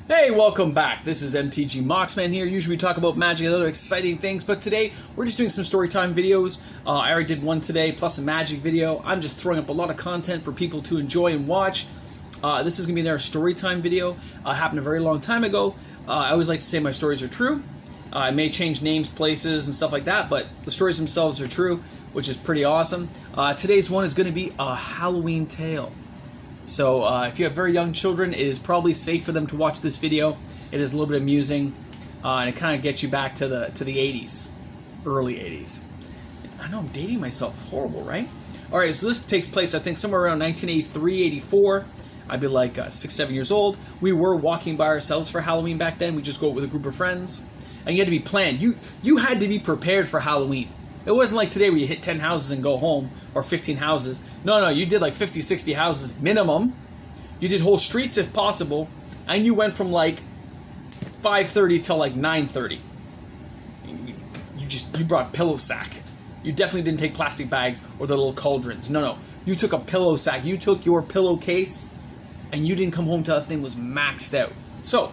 Hey, welcome back. This is MTG Moxman here. Usually we talk about Magic and other exciting things, but today we're just doing some storytime videos. I already did one today, plus a Magic video. I'm just throwing up a lot of content for people to enjoy and watch. This is going to be their storytime video. Happened a very long time ago. I always like to say my stories are true. I may change names, places, and stuff like that, but the stories themselves are true, which is pretty awesome. Today's one is going to be a Halloween tale. So if you have very young children, it is probably safe for them to watch this video. It is a little bit amusing, and it kind of gets you back to the 80s, early 80s. I know I'm dating myself. Horrible, right? All right, so this takes place, I think, somewhere around 1983, 84. I'd be like 6, 7 years old. We were walking by ourselves for Halloween back then. We just go out with a group of friends, and you had to be planned. You had to be prepared for Halloween. It wasn't like today where you hit 10 houses and go home, or 15 houses. No, you did like 50, 60 houses minimum. You did whole streets if possible, and you went from like 5:30 till like 9:30. You brought pillow sack. You definitely didn't take plastic bags or the little cauldrons. No. You took a pillow sack. You took your pillowcase, and you didn't come home till that thing was maxed out. So,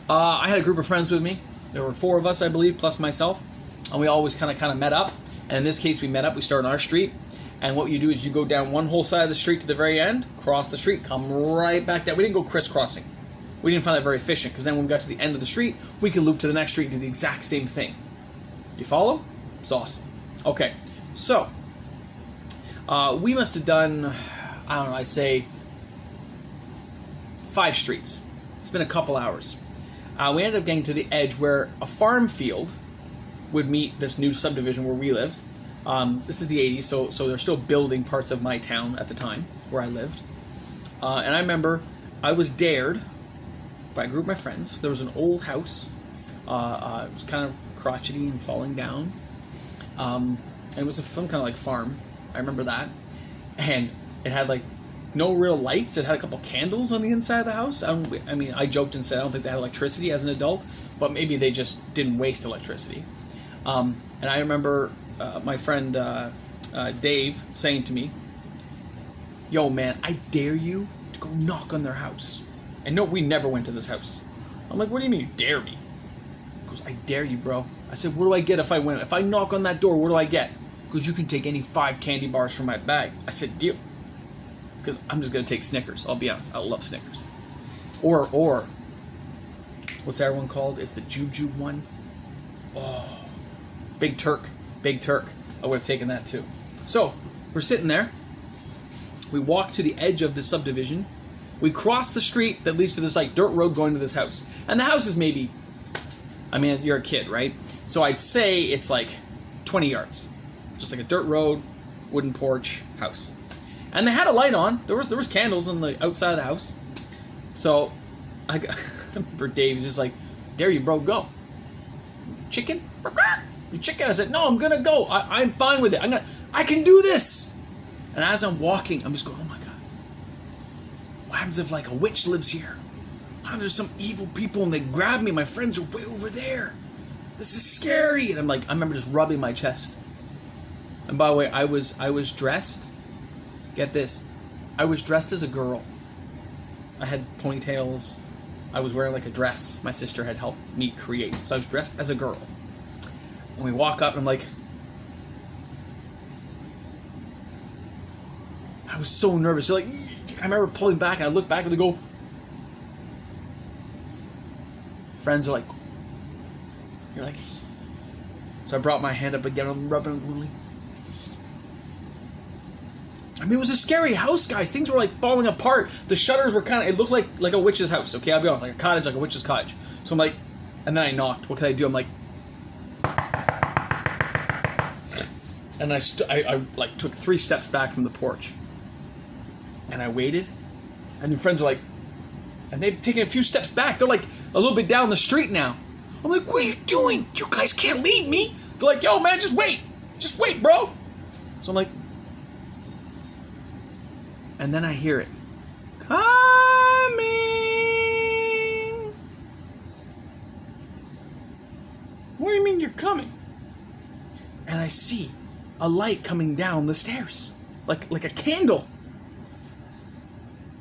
I had a group of friends with me. There were 4 of us, I believe, plus myself. And we always kind of met up. And in this case, we met up. We started on our street. And what you do is you go down one whole side of the street to the very end, cross the street, come right back down. We didn't go crisscrossing. We didn't find that very efficient, because then when we got to the end of the street, we could loop to the next street and do the exact same thing. You follow? It's awesome. Okay, so we must have done, I don't know, I'd say 5 streets. It's been a couple hours. We ended up getting to the edge where a farm field would meet this new subdivision where we lived. This is the 80s, so they're still building parts of my town at the time where I lived. And I remember I was dared by a group of my friends. There was an old house. It was kind of crotchety and falling down. And it was some kind of like farm. I remember that. And it had like no real lights. It had a couple candles on the inside of the house. I mean, I joked and said I don't think they had electricity as an adult, but maybe they just didn't waste electricity. And I remember my friend Dave saying to me, "Yo, man, I dare you to go knock on their house." And no, we never went to this house. I'm like, "What do you mean you dare me?" He goes, "I dare you, bro." I said, "What do I get if I win? If I knock on that door, what do I get?" He goes, "You can take any 5 candy bars from my bag." I said, "Deal." Because I'm just going to take Snickers. I'll be honest. I love Snickers. Or what's that one called? It's the Jujube one. Oh, Big Turk. I would have taken that too. So, we're sitting there. We walk to the edge of the subdivision. We cross the street that leads to this like dirt road going to this house. And the house is maybe, I mean, you're a kid, right? So I'd say it's like 20 yards. Just like a dirt road, wooden porch, house. And they had a light on. There was candles on the outside of the house. So I remember Dave was just like, "Dare you, bro, go." "Chicken? You chicken?" I said, "No, I'm gonna go. I'm fine with it. I can do this." And as I'm walking, I'm just going, "Oh my god. What happens if like a witch lives here? What happens if there's some evil people and they grab me? My friends are way over there. This is scary." And I'm like, I remember just rubbing my chest. And by the way, I was dressed. Get this. I was dressed as a girl. I had ponytails. I was wearing like a dress my sister had helped me create. So I was dressed as a girl. And we walk up and I'm like, I was so nervous. You're like, I remember pulling back and I look back and they go, friends are like, you're like, so I brought my hand up again. I'm rubbing it. I mean, it was a scary house, guys. Things were like falling apart. The shutters were kind of, it looked like a witch's house, okay? I'll be honest, like a cottage, like a witch's cottage. So I'm like, and then I knocked. What can I do? I'm like, and I like took 3 steps back from the porch. And I waited. And the friends are like, and they've taken a few steps back. They're like a little bit down the street now. I'm like, "What are you doing? You guys can't leave me." They're like, "Yo, man, just wait. Just wait, bro." So I'm like, and then I hear it. "Coming." "What do you mean you're coming?" And I see a light coming down the stairs. Like a candle.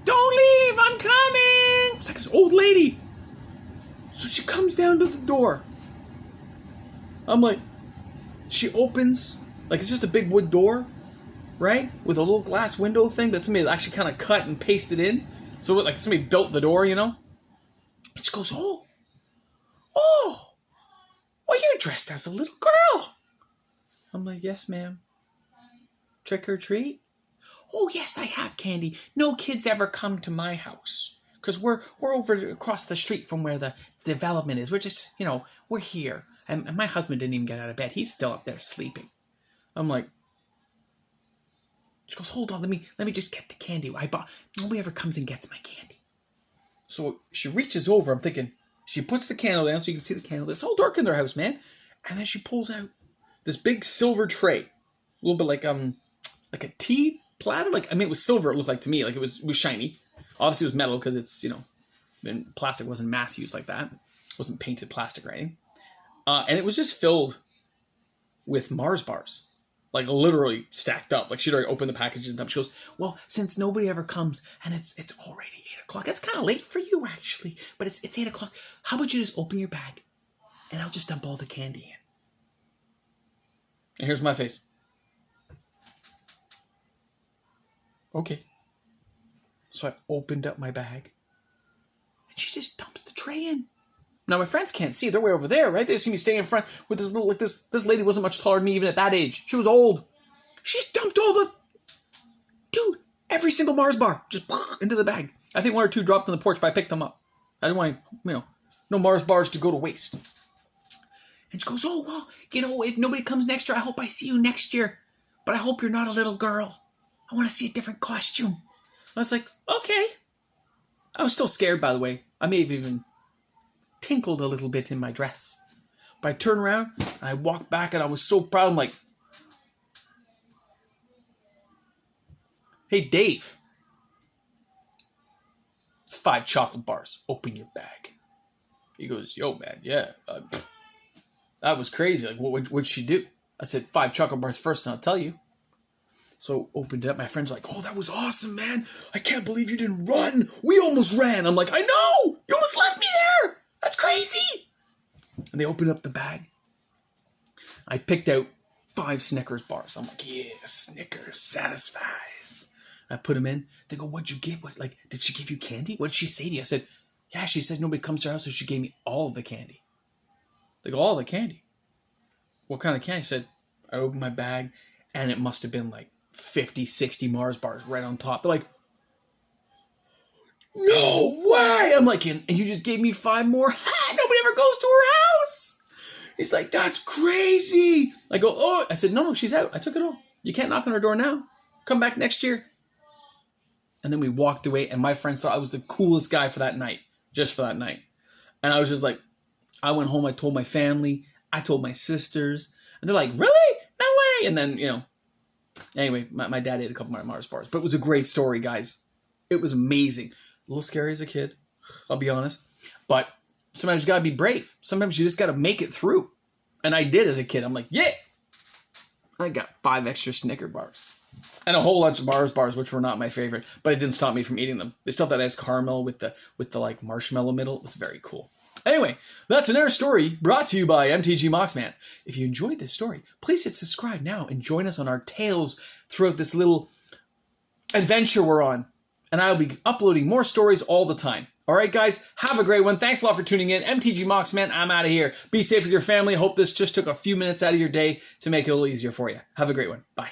"Don't leave, I'm coming." It's like this old lady. So she comes down to the door. I'm like, she opens, like it's just a big wood door, right? With a little glass window thing that somebody actually kind of cut and pasted in. So like somebody built the door, you know? And she goes, oh, well, you're dressed as a little girl. I'm like, yes, ma'am. Trick or treat? Oh, yes, I have candy. No kids ever come to my house. Because we're over across the street from where the development is. We're just, you know, we're here. And my husband didn't even get out of bed. He's still up there sleeping. I'm like, she goes, hold on, let me just get the candy. Nobody ever comes and gets my candy. So she reaches over, I'm thinking, she puts the candle down so you can see the candle. It's all dark in their house, man. And then she pulls out this big silver tray. A little bit like a tea platter. Like, I mean, it was silver, it looked like to me. Like it was shiny. Obviously it was metal because it's, you know, and plastic wasn't mass used like that. It wasn't painted plastic or anything. And it was just filled with Mars bars. Like literally stacked up. Like she'd already opened the packages and stuff. She goes, well, since nobody ever comes and it's already 8 o'clock. That's kind of late for you actually. But it's 8 o'clock. How about you just open your bag and I'll just dump all the candy in. And here's my face. Okay. So I opened up my bag and she just dumps the tray in. Now my friends can't see. They're way over there, right? They see me standing in front with this little, like this lady wasn't much taller than me even at that age. She was old. She's dumped all the, dude, every single Mars bar just into the bag. I think 1 or 2 dropped on the porch, but I picked them up. I didn't want, you know, no Mars bars to go to waste. And she goes, oh, well, you know, if nobody comes next year, I hope I see you next year. But I hope you're not a little girl. I want to see a different costume. I was like, okay. I was still scared, by the way. I may have even tinkled a little bit in my dress. But I turned around, and I walked back, and I was so proud. I'm like, hey, Dave. It's 5 chocolate bars. Open your bag. He goes, yo, man, yeah. That was crazy. Like, what'd she do? I said, 5 chocolate bars first, and I'll tell you. So opened it up. My friends were like, oh, that was awesome, man. I can't believe you didn't run. We almost ran. I'm like, I know. You almost left me there. That's crazy. And they opened up the bag. I picked out 5 Snickers bars. I'm like, yeah, Snickers satisfies. I put them in. They go, what'd you get? What, like, did she give you candy? What did she say to you? I said, yeah, she said nobody comes to her house, so she gave me all of the candy. They go, all the candy? What kind of candy? I said, I opened my bag, and it must have been like 50, 60 Mars bars right on top. They're like, no way! I'm like, and you just gave me 5 more? Nobody ever goes to her house! He's like, that's crazy! I go, oh, I said, no, she's out. I took it all. You can't knock on her door now. Come back next year. And then we walked away, and my friends thought I was the coolest guy for that night. Just for that night. And I was just like, I went home, I told my family, I told my sisters, and they're like, really? No way! And then, you know, anyway, my dad ate a couple of Mars bars. But it was a great story, guys. It was amazing. A little scary as a kid, I'll be honest. But sometimes you gotta be brave. Sometimes you just gotta make it through. And I did as a kid. I'm like, yeah! I got 5 extra Snicker bars. And a whole bunch of Mars bars, which were not my favorite. But it didn't stop me from eating them. They still have that nice caramel with the like marshmallow middle. It was very cool. Anyway, that's another story brought to you by MTG Moxman. If you enjoyed this story, please hit subscribe now and join us on our tales throughout this little adventure we're on. And I'll be uploading more stories all the time. All right, guys, have a great one. Thanks a lot for tuning in. MTG Moxman, I'm out of here. Be safe with your family. Hope this just took a few minutes out of your day to make it a little easier for you. Have a great one. Bye.